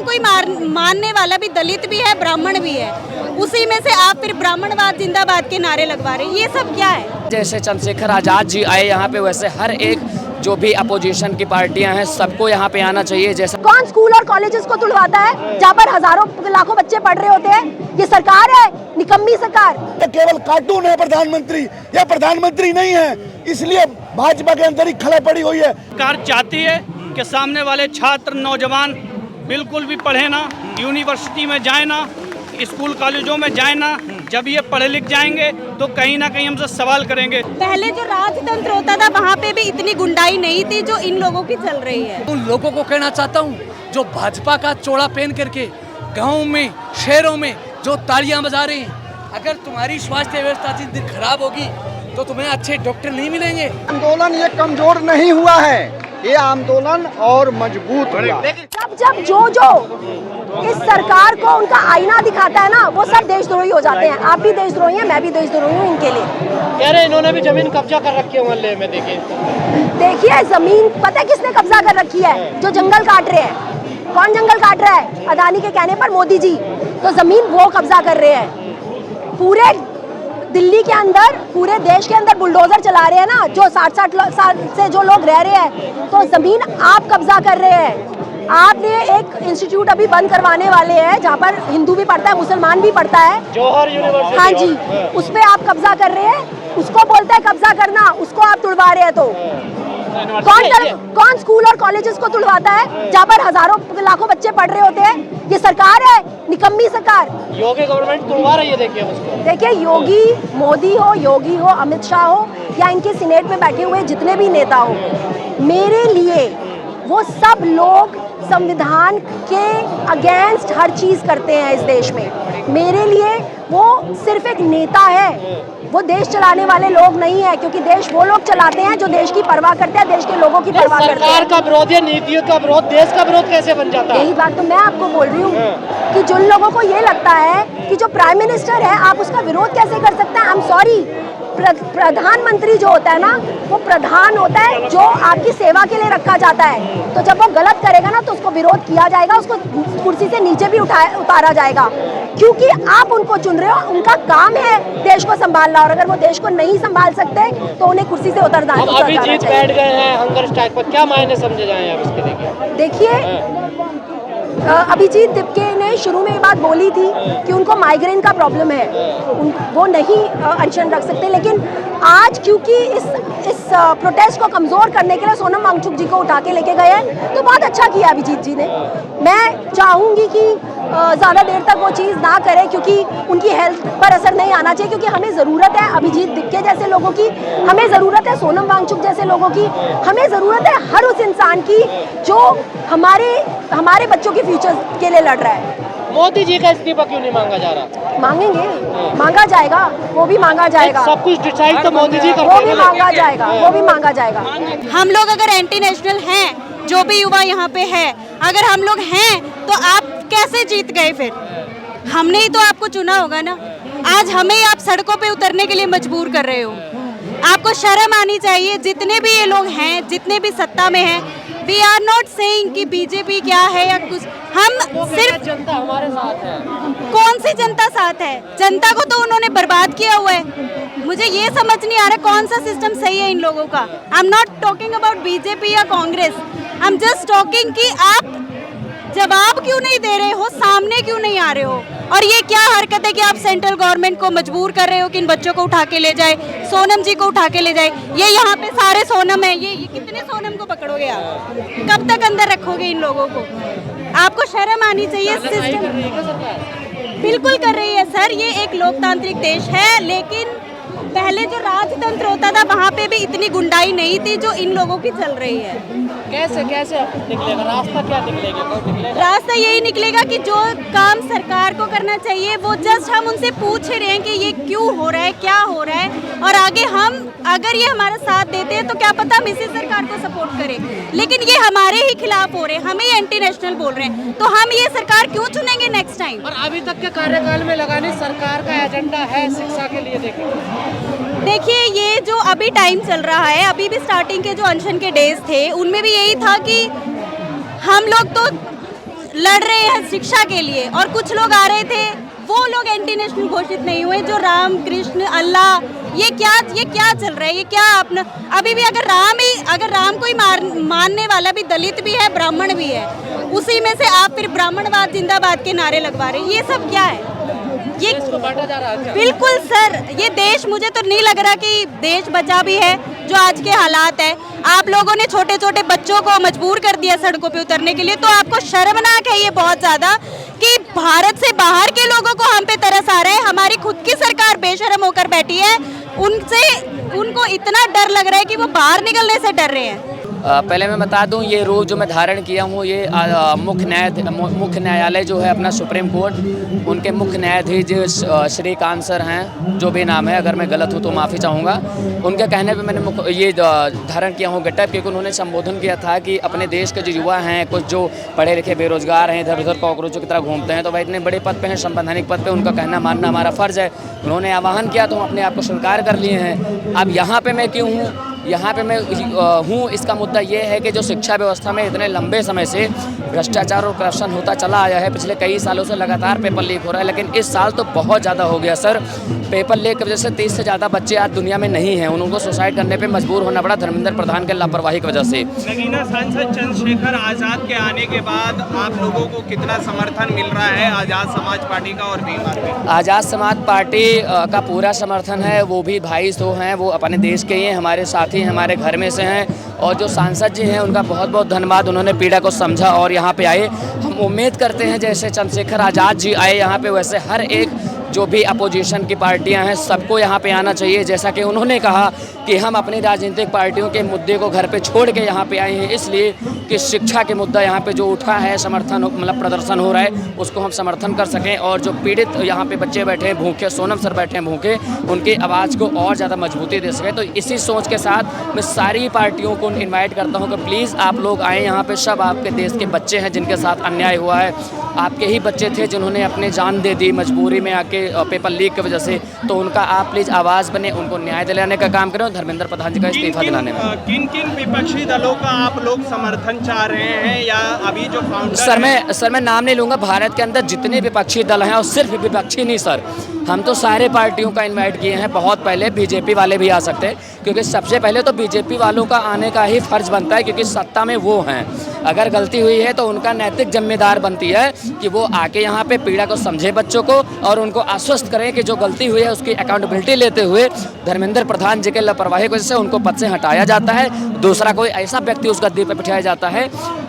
इस्लाम को ही मानने वाला भी दलित भी है, ब्राह्मण भी है, उसी में से आप फिर ब्राह्मणवाद जिंदाबाद के नारे लगवा रहे हैं, ये सब क्या है? जैसे चंद्रशेखर आजाद जी आए यहाँ पे, वैसे हर एक जो भी अपोजिशन की पार्टियां हैं सबको यहाँ पे आना चाहिए। जैसा कौन स्कूल और कॉलेजेस को तुड़वाता है जहाँ पर हजारों लाखों बच्चे पढ़ रहे होते हैं? ये सरकार है, निकम्मी सरकार। केवल कार्टून है प्रधानमंत्री, यह प्रधानमंत्री नहीं है, इसलिए भाजपा के अंदर ही खला पड़ी हुई है। सरकार चाहती है कि सामने वाले छात्र नौजवान बिल्कुल भी पढ़े ना, यूनिवर्सिटी में जाए ना, स्कूल कॉलेजों में जाए ना। जब ये पढ़े लिख जाएंगे तो कहीं ना कहीं हमसे सवाल करेंगे। पहले जो राजतंत्र होता था वहाँ पे भी इतनी गुंडाई नहीं थी जो इन लोगों की चल रही है। उन लोगों को कहना चाहता हूँ जो भाजपा का चोड़ा पहन करके गाँव में, शहरों में जो तालियां बजा रहे हैं, अगर तुम्हारी स्वास्थ्य व्यवस्था जिस दिन खराब होगी तो तुम्हें अच्छे डॉक्टर नहीं मिलेंगे। आंदोलन ये कमजोर नहीं हुआ है, ये आंदोलन और मजबूत हुआ। जब जो इस सरकार को उनका आईना दिखाता है ना, वो सब देशद्रोही हो जाते हैं। आप भी देशद्रोही हैं, मैं भी देशद्रोही हूँ इनके लिए। कह रहे इन्होंने भी जमीन कब्जा कर रखी है मोहल्ले में। देखिए जमीन पता है किसने कब्जा कर रखी है? जो जंगल काट रहे हैं। कौन जंगल काट रहा है? अदानी के कहने पर मोदी जी। तो जमीन वो कब्जा कर रहे हैं। पूरे दिल्ली के अंदर, पूरे देश के अंदर बुलडोजर चला रहे हैं ना, जो 60 साल से जो लोग रह रहे हैं, तो जमीन आप कब्जा कर रहे हैं। आपने एक इंस्टीट्यूट अभी बंद करवाने वाले हैं जहाँ पर हिंदू भी पढ़ता है, मुसलमान भी पढ़ता है, जौहर यूनिवर्सिटी। हाँ जी, उस पे आप कब्जा कर रहे हैं। उसको बोलता है कब्जा करना, उसको आप तुड़वा रहे हैं। तो कौन स्कूल और कॉलेजेस को तुड़वाता है जहाँ पर हजारों लाखों बच्चे पढ़ रहे होते हैं? ये सरकार है, निकम्मी सरकार। योगी गवर्नमेंट तुड़वा रही है। देखिए उसको, देखिए योगी, मोदी हो, योगी हो, अमित शाह हो, या इनके सीनेट में बैठे हुए जितने भी नेता हो, मेरे लिए वो सब लोग संविधान के अगेंस्ट हर चीज करते हैं इस देश में। मेरे लिए वो सिर्फ एक नेता है, वो देश चलाने वाले लोग नहीं है, क्योंकि देश वो लोग चलाते हैं जो देश की परवाह करते हैं, देश के लोगों की परवाह करते हैं। सरकार का विरोध या नीतियों का विरोध, देश का विरोध कैसे बन जाता है? यही बात तो मैं आपको बोल रही हूँ कि जिन लोगों को ये लगता है कि जो प्राइम मिनिस्टर है आप उसका विरोध कैसे कर सकते हैं? आई एम सॉरी, प्रधानमंत्री जो होता है ना, वो प्रधान होता है जो आपकी सेवा के लिए रखा जाता है। तो जब वो गलत करेगा ना तो उसको विरोध किया जाएगा, उसको कुर्सी से नीचे भी उतारा जाएगा, क्योंकि आप उनको चुन रहे हो। उनका काम है देश को संभालना, और अगर वो देश को नहीं संभाल सकते तो उन्हें कुर्सी से उतर जाना चाहिए। अभिजीत बैठ गए हैं हंगर स्ट्राइक पर, क्या मायने समझे जाएं आप इसके? देखिए अभिजीत दिपके ने शुरू में ये बात बोली थी कि उनको माइग्रेन का प्रॉब्लम है, वो नहीं अनशन रख सकते, लेकिन आज क्योंकि इस प्रोटेस्ट को कमज़ोर करने के लिए सोनम वांगचुक जी को उठा के लेके गए हैं, तो बहुत अच्छा किया अभिजीत जी ने। मैं चाहूँगी कि ज़्यादा देर तक वो चीज़ ना करें, क्योंकि उनकी हेल्थ पर असर नहीं आना चाहिए, क्योंकि हमें ज़रूरत है अभिजीत दिपके जैसे लोगों की, हमें ज़रूरत है सोनम वांगचुक जैसे लोगों की, हमें ज़रूरत है हर उस इंसान की जो हमारे बच्चों के फ्यूचर के लिए लड़ रहा है। मोदी जी का इस्तीफा क्यों नहीं मांगा जा रहा? मांगेंगे, मांगा जाएगा, वो भी मांगा जाएगा। सब कुछ डिसाइड तो मोदी जी वो भी मांगा जाएगा, वो भी मांगा जाएगा। हम लोग अगर एंटी नेशनल हैं, जो भी युवा यहाँ पे है, अगर हम लोग हैं तो आप कैसे जीत गए? फिर हमने ही तो आपको चुना होगा ना। आज हमें आप सड़कों पे उतरने के लिए मजबूर कर रहे हो। आपको शर्म आनी चाहिए। जितने भी ये लोग हैं, जितने भी सत्ता में हैं, वी आर नॉट सेइंग कि बीजेपी क्या है या कुछ, हम सिर्फ जनता हमारे साथ है। कौन सी जनता साथ है? जनता को तो उन्होंने बर्बाद किया हुआ है। मुझे ये समझ नहीं आ रहा कौन सा सिस्टम सही है इन लोगों का। I am not talking about BJP या Congress, I am just talking कि आप जवाब क्यों नहीं दे रहे हो, सामने क्यों नहीं आ रहे हो? और ये क्या हरकत है कि आप सेंट्रल गवर्नमेंट को मजबूर कर रहे हो कि इन बच्चों को उठा के ले जाए, सोनम जी को उठा के ले जाए। ये यहाँ पे सारे सोनम है, ये कितने सोनम को पकड़ोगे आप? कब तक अंदर रखोगे इन लोगों को? आपको शर्म आनी चाहिए। बिल्कुल कर रही है सर, ये एक लोकतांत्रिक देश है, लेकिन पहले जो राजतंत्र होता था वहाँ पे भी इतनी गुंडाई नहीं थी जो इन लोगों की चल रही है। कैसे निकलेगा रास्ता? क्या निकलेगा? रास्ता यही निकलेगा कि जो काम सरकार को करना चाहिए वो जस्ट हम उनसे पूछ रहे हैं कि ये क्यों हो रहा है, क्या हो रहा है, और आगे हम अगर ये हमारा साथ देते हैं तो क्या पता हम इसी सरकार को सपोर्ट करें। लेकिन ये हमारे ही खिलाफ हो रहे हैं, हमें एंटी नेशनल बोल रहे हैं, तो हम ये सरकार क्यों चुनेंगे नेक्स्ट टाइम? और अभी तक के कार्यकाल में लगाने सरकार का एजेंडा है शिक्षा के लिए। देखिए ये जो अभी टाइम चल रहा है, अभी भी स्टार्टिंग के जो अनशन के डेज थे उनमें भी यही था कि हम लोग तो लड़ रहे हैं शिक्षा के लिए और कुछ लोग आ रहे थे, वो लोग एंटी नेशनल घोषित नहीं हुए। जो राम कृष्ण अल्लाह ये क्या चल रहा है, ये क्या अपना अभी भी अगर राम को ही मानने वाला भी दलित भी है, ब्राह्मण भी है, उसी में से आप फिर ब्राह्मणवाद जिंदाबाद के नारे लगवा रहे हैं, ये सब क्या है? ये बांटा जा रहा है। बिल्कुल सर, ये देश मुझे तो नहीं लग रहा कि देश बचा भी है जो आज के हालात है। आप लोगों ने छोटे छोटे बच्चों को मजबूर कर दिया सड़कों पे उतरने के लिए, तो आपको शर्मनाक है ये बहुत ज्यादा कि भारत से बाहर के लोगों को हम पे तरस आ रहा है। हमारी खुद की सरकार बेशर्म होकर बैठी है, उनको इतना डर लग रहा है कि वो बाहर निकलने से डर रहे हैं। पहले मैं बता दूं, ये रूप जो मैं धारण किया हूँ ये मुख्य न्यायालय जो है अपना सुप्रीम कोर्ट, उनके मुख्य न्यायाधीश श्रीकांत सर हैं, जो भी नाम है, अगर मैं गलत हूँ तो माफ़ी चाहूँगा। उनके कहने पे मैंने ये धारण किया हूँ गेटअप, क्योंकि उन्होंने संबोधन किया था कि अपने देश के जो युवा हैं, कुछ जो पढ़े लिखे बेरोजगार हैं, इधर उधर कॉकरोचों की तरह घूमते हैं, तो भाई इतने बड़े पद पे हैं, संवैधानिक पद पे, उनका कहना मानना हमारा फ़र्ज़ है। उन्होंने आह्वान किया तो हम अपने आप को स्वीकार कर लिए हैं। अब यहाँ पर मैं क्यों हूँ, यहाँ पे मैं हूँ, इसका मुद्दा ये है कि जो शिक्षा व्यवस्था में इतने लंबे समय से भ्रष्टाचार और करप्शन होता चला आया है, पिछले कई सालों से लगातार पेपर लीक हो रहा है, लेकिन इस साल तो बहुत ज़्यादा हो गया सर। पेपर लीक की वजह से 30 से ज़्यादा बच्चे आज दुनिया में नहीं हैं, उनको सुसाइड करने पे मजबूर होना पड़ा धर्मेंद्र प्रधान के लापरवाही की वजह से। नगीना, सांसद चंद्रशेखर आज़ाद के आने के बाद आप लोगों को कितना समर्थन मिल रहा है आज़ाद समाज पार्टी का और भीम आर्मी? आज़ाद समाज पार्टी का पूरा समर्थन है, वो भी भाई तो हैं, वो अपने देश के ही हैं, हमारे साथी हैं, हमारे घर में से हैं। और जो सांसद जी हैं उनका बहुत बहुत धन्यवाद, उन्होंने पीड़ा को समझा और यहाँ पे आए। हम उम्मीद करते हैं जैसे चंद्रशेखर आज़ाद जी आए यहाँ पे, वैसे हर एक जो भी अपोजिशन की पार्टियां हैं सबको यहाँ पे आना चाहिए। जैसा कि उन्होंने कहा कि हम अपनी राजनीतिक पार्टियों के मुद्दे को घर पे छोड़ के यहाँ पे आए हैं, इसलिए कि शिक्षा के मुद्दा यहाँ पे जो उठा है, समर्थन मतलब प्रदर्शन हो रहा है, उसको हम समर्थन कर सकें। और जो पीड़ित यहाँ पे बच्चे बैठे हैं भूखे, सोनम सर बैठे हैं भूखे, उनकी आवाज़ को और ज़्यादा मजबूती दे सकें। तो इसी सोच के साथ मैं सारी पार्टियों को इन्वाइट करता हूँ कि प्लीज़ आप लोग आएँ यहाँ पर। सब आपके देश के बच्चे हैं जिनके साथ अन्याय हुआ है, आपके ही बच्चे थे जिन्होंने अपनी जान दे दी मजबूरी में आके पेपर लीक की वजह से, तो उनका आप प्लीज़ आवाज़ बने, उनको न्याय दिलाने का काम करें और धर्मेंद्र प्रधान जी का इस्तीफा दिलाने में। किन किन विपक्षी दलों का आप लोग समर्थन चाह रहे हैं, या अभी जो फाउंडर सर मैं नाम नहीं लूँगा, भारत के अंदर जितने विपक्षी दल हैं, और सिर्फ विपक्षी नहीं सर, हम तो सारे पार्टियों का इनवाइट किए हैं। बहुत पहले बीजेपी वाले भी आ सकते हैं, क्योंकि सबसे पहले तो बीजेपी वालों का आने का ही फर्ज बनता है, क्योंकि सत्ता में वो हैं। अगर गलती हुई है तो उनका नैतिक जिम्मेदार बनती है कि वो आके यहाँ पे पीड़ा को समझे बच्चों को, और उनको आश्वस्त करें कि जो गलती हुई है उसकी अकाउंटेबिलिटी लेते हुए धर्मेंद्र प्रधान जी के लापरवाही की वजह से उनको पद से हटाया जाता है, दूसरा कोई ऐसा व्यक्ति उस गद्दी पर बिठाया जाता है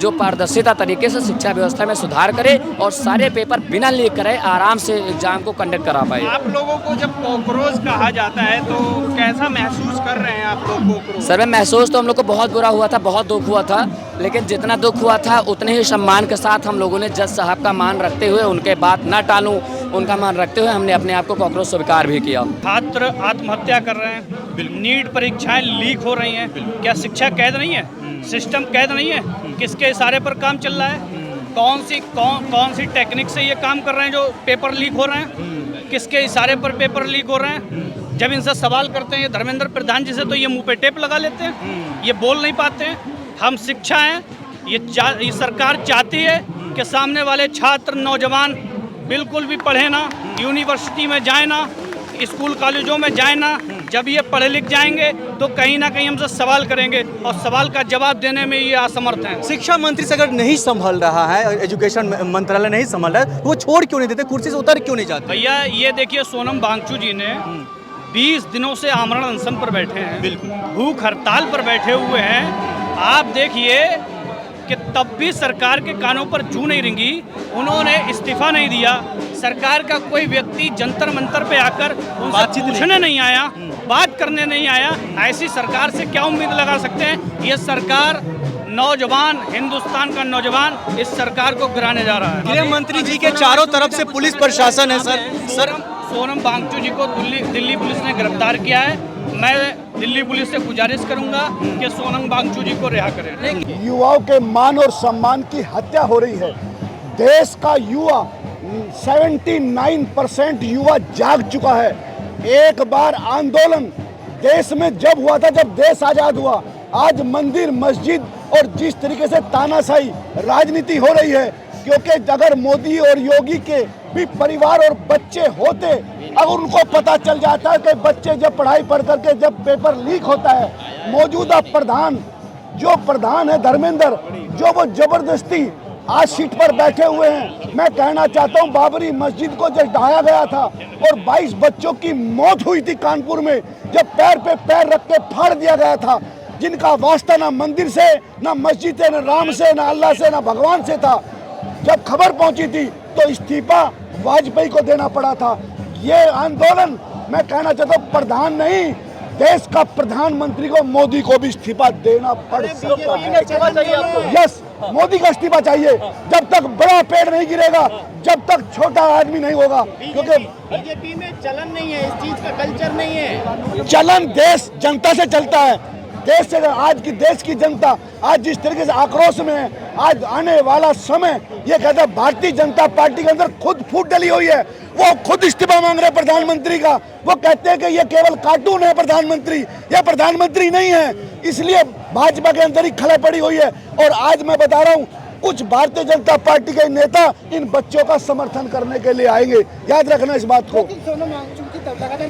जो पारदर्शिता तरीके से शिक्षा व्यवस्था में सुधार करे और सारे पेपर बिना लीक करे आराम से एग्जाम को कंडक्ट करा पाए। आप लोगों को जब कॉकरोच कहा जाता है तो कैसा महसूस कर रहे हैं आप लोग कॉकरोच? सर महसूस तो हम लोग को बहुत बुरा हुआ था, बहुत दुख हुआ था, लेकिन जितना दुख हुआ था उतने ही सम्मान के साथ हम लोगों ने जज साहब का मान रखते हुए, उनके बात ना टालूं, उनका मान रखते हुए हमने अपने आप को कॉकरोच स्वीकार भी किया। छात्र आत्महत्या कर रहे हैं, नीट परीक्षाएं लीक हो रही हैं, क्या शिक्षा कैद नहीं है? सिस्टम कैद नहीं है? किसके इशारे पर काम चल रहा है? कौन सी टेक्निक से ये काम कर रहे हैं जो पेपर लीक हो रहे हैं? किसके इशारे पर पेपर लीक हो रहे हैं? जब इनसे सवाल करते हैं धर्मेंद्र प्रधान जी से तो ये मुंह पे टेप लगा लेते हैं, ये बोल नहीं पाते हैं। हम शिक्षा हैं, ये सरकार चाहती है कि सामने वाले छात्र नौजवान बिल्कुल भी पढ़े ना, यूनिवर्सिटी में जाए ना, स्कूल कॉलेजों में जाए ना। जब ये पढ़े लिख जाएंगे तो कहीं ना कहीं हमसे सवाल करेंगे और सवाल का जवाब देने में ये असमर्थ हैं। शिक्षा मंत्री से अगर नहीं संभल रहा है, एजुकेशन मंत्रालय नहीं संभल रहा है, वो छोड़ क्यों नहीं देते, कुर्सी से उतर क्यों नहीं जाते? भैया ये देखिए, सोनम वांगचुक जी ने 20 दिनों से आमरण अनशन पर बैठे हैं, बिल्कुल भूख हड़ताल पर बैठे हुए हैं। आप देखिए कि तब भी सरकार के कानों पर जूं नहीं रिंगी, उन्होंने इस्तीफा नहीं दिया। सरकार का कोई व्यक्ति जंतर मंतर पे आकर उनसे पूछने नहीं आया, बात करने नहीं आया। ऐसी सरकार से क्या उम्मीद लगा सकते हैं? ये सरकार नौजवान, हिंदुस्तान का नौजवान इस सरकार को गिराने जा रहा है। गृह मंत्री जी के चारों तरफ से पुलिस प्रशासन है सर। सोनम वांगचुक जी को दिल्ली पुलिस ने गिरफ्तार किया है। मैं दिल्ली पुलिस से गुजारिश करूंगा कि सोनम वांगचुक जी को रिहा करें। युवाओं के मान और सम्मान की हत्या हो रही है। देश का युवा 79% युवा जाग चुका है। एक बार आंदोलन देश में जब हुआ था, जब देश आजाद हुआ, आज मंदिर मस्जिद और जिस तरीके से तानाशाही राजनीति हो रही है, क्योंकि अगर मोदी और योगी के भी परिवार और बच्चे होते, अगर उनको पता चल जाता है कि बच्चे जब पढ़ाई पढ़ करके जब पेपर लीक होता है, मौजूदा प्रधान है धर्मेंद्र, जो वो जबरदस्ती आज सीट पर बैठे हुए हैं। मैं कहना चाहता हूं, बाबरी मस्जिद को जब ढाया गया था और 22 बच्चों की मौत हुई थी कानपुर में, जब पैर पे पैर रख के फाड़ दिया गया था, जिनका वास्ता ना मंदिर से, ना मस्जिद से, ना राम से, ना अल्लाह से, ना भगवान से था, जब खबर पहुंची थी तो इस्तीफा वाजपेयी को देना पड़ा था। ये आंदोलन, मैं कहना चाहता हूँ, प्रधान नहीं, देश का प्रधानमंत्री को, मोदी को भी इस्तीफा देना पड़ सकता है। यस, मोदी का इस्तीफा चाहिए। जब तक बड़ा पेड़ नहीं गिरेगा, जब तक छोटा आदमी नहीं होगा, क्योंकि बीजेपी में चलन नहीं है, इस चीज का कल्चर नहीं है। चलन देश जनता से चलता है। देश से, आज की देश की जनता आज जिस तरीके से आक्रोश में है, आज आने वाला समय ये कहता है भारतीय जनता पार्टी के अंदर खुद फूट डली हुई है। वो खुद इस्तीफा मांग रहे हैं प्रधानमंत्री का। वो कहते हैं कि ये केवल कार्टून है प्रधानमंत्री, ये प्रधानमंत्री नहीं है। इसलिए भाजपा के अंदर ही खला पड़ी हुई है। और आज मैं बता रहा हूँ, कुछ भारतीय जनता पार्टी के नेता इन बच्चों का समर्थन करने के लिए आएंगे, याद रखना इस बात को। सोनम वांगचुक की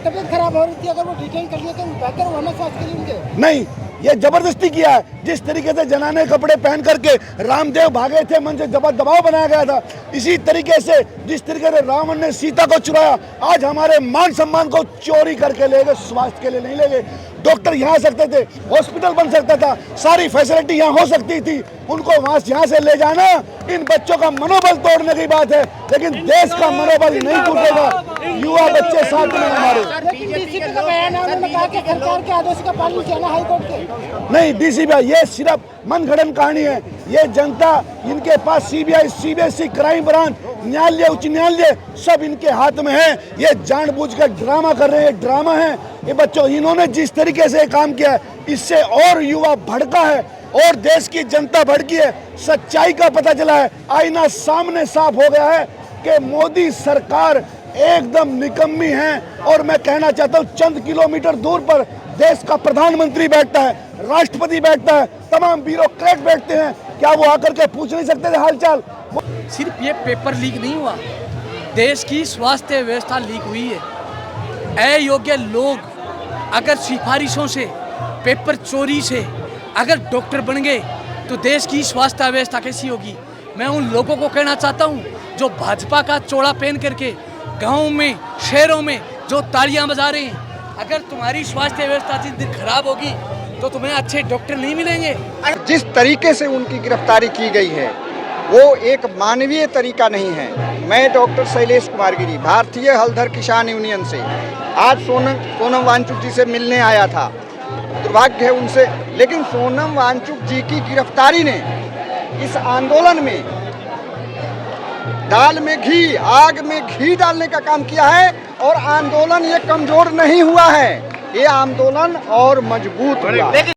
तबीयत खराब हो रही थी, अगर वो डिटेन कर लिए तो बेहतर होना स्वास्थ्य के लिए उनके। नहीं, ये जबरदस्ती किया है। जिस तरीके से जनाने कपड़े पहन करके रामदेव भागे थे, मन से दबाव बनाया गया था, इसी तरीके से जिस तरीके से रावण ने सीता को चुराया, आज हमारे मान सम्मान को चोरी करके ले गए। स्वास्थ्य के लिए नहीं ले गए। डॉक्टर यहाँ आ सकते थे, हॉस्पिटल बन सकता था, सारी फैसिलिटी यहाँ हो सकती थी, उनको यहाँ से ले जाना इन बच्चों का मनोबल तोड़ने की बात है। लेकिन देश का मनोबल नहीं टूटेगा। युवा बच्चे साथ में हमारे। डीसीपी का बयान है, उन्होंने कहा कि सरकार के आदेश का पालन किया ना हाईकोर्ट के। नहीं, डीसीपी ये सिर्फ मनगढ़ंत कहानी है। ये जनता, इनके पास सीबीआई, सीबीएसई, क्राइम ब्रांच, न्यायालय, उच्च न्यायालय सब इनके हाथ में है। ये जानबूझकर ड्रामा कर रहे हैं, ड्रामा है ये बच्चों। इन्होंने जिस तरीके से काम किया है, इससे और युवा भड़का है और देश की जनता भड़की है। सच्चाई का पता चला है, आईना सामने साफ हो गया है कि मोदी सरकार एकदम निकम्मी है। और मैं कहना चाहता हूँ, चंद किलोमीटर दूर पर देश का प्रधानमंत्री बैठता है, राष्ट्रपति बैठता है, तमाम ब्यूरोक्रेट बैठते हैं। क्या वो आकर के पूछ नहीं सकते थे हालचाल? सिर्फ ये पेपर लीक नहीं हुआ, देश की स्वास्थ्य व्यवस्था लीक हुई है। अयोग्य लोग अगर सिफारिशों से, पेपर चोरी से अगर डॉक्टर बन गए तो देश की स्वास्थ्य व्यवस्था कैसी होगी? मैं उन लोगों को कहना चाहता हूँ जो भाजपा का चोला पहन करके गाँव में, शहरों में जो तालियां बजा रहे हैं, अगर तुम्हारी स्वास्थ्य व्यवस्था जिस दिन खराब होगी तो तुम्हें अच्छे डॉक्टर नहीं मिलेंगे। जिस तरीके से उनकी गिरफ्तारी की गई है वो एक मानवीय तरीका नहीं है। मैं डॉक्टर शैलेश कुमार गिरी, भारतीय हलधर किसान यूनियन से आज सोनम वांगचुक जी से मिलने आया था। दुर्भाग्य है उनसे, लेकिन सोनम वांगचुक जी की गिरफ्तारी ने इस आंदोलन में दाल में घी, आग में घी डालने का काम किया है। और आंदोलन ये कमजोर नहीं हुआ है, ये आंदोलन और मजबूत हुआ।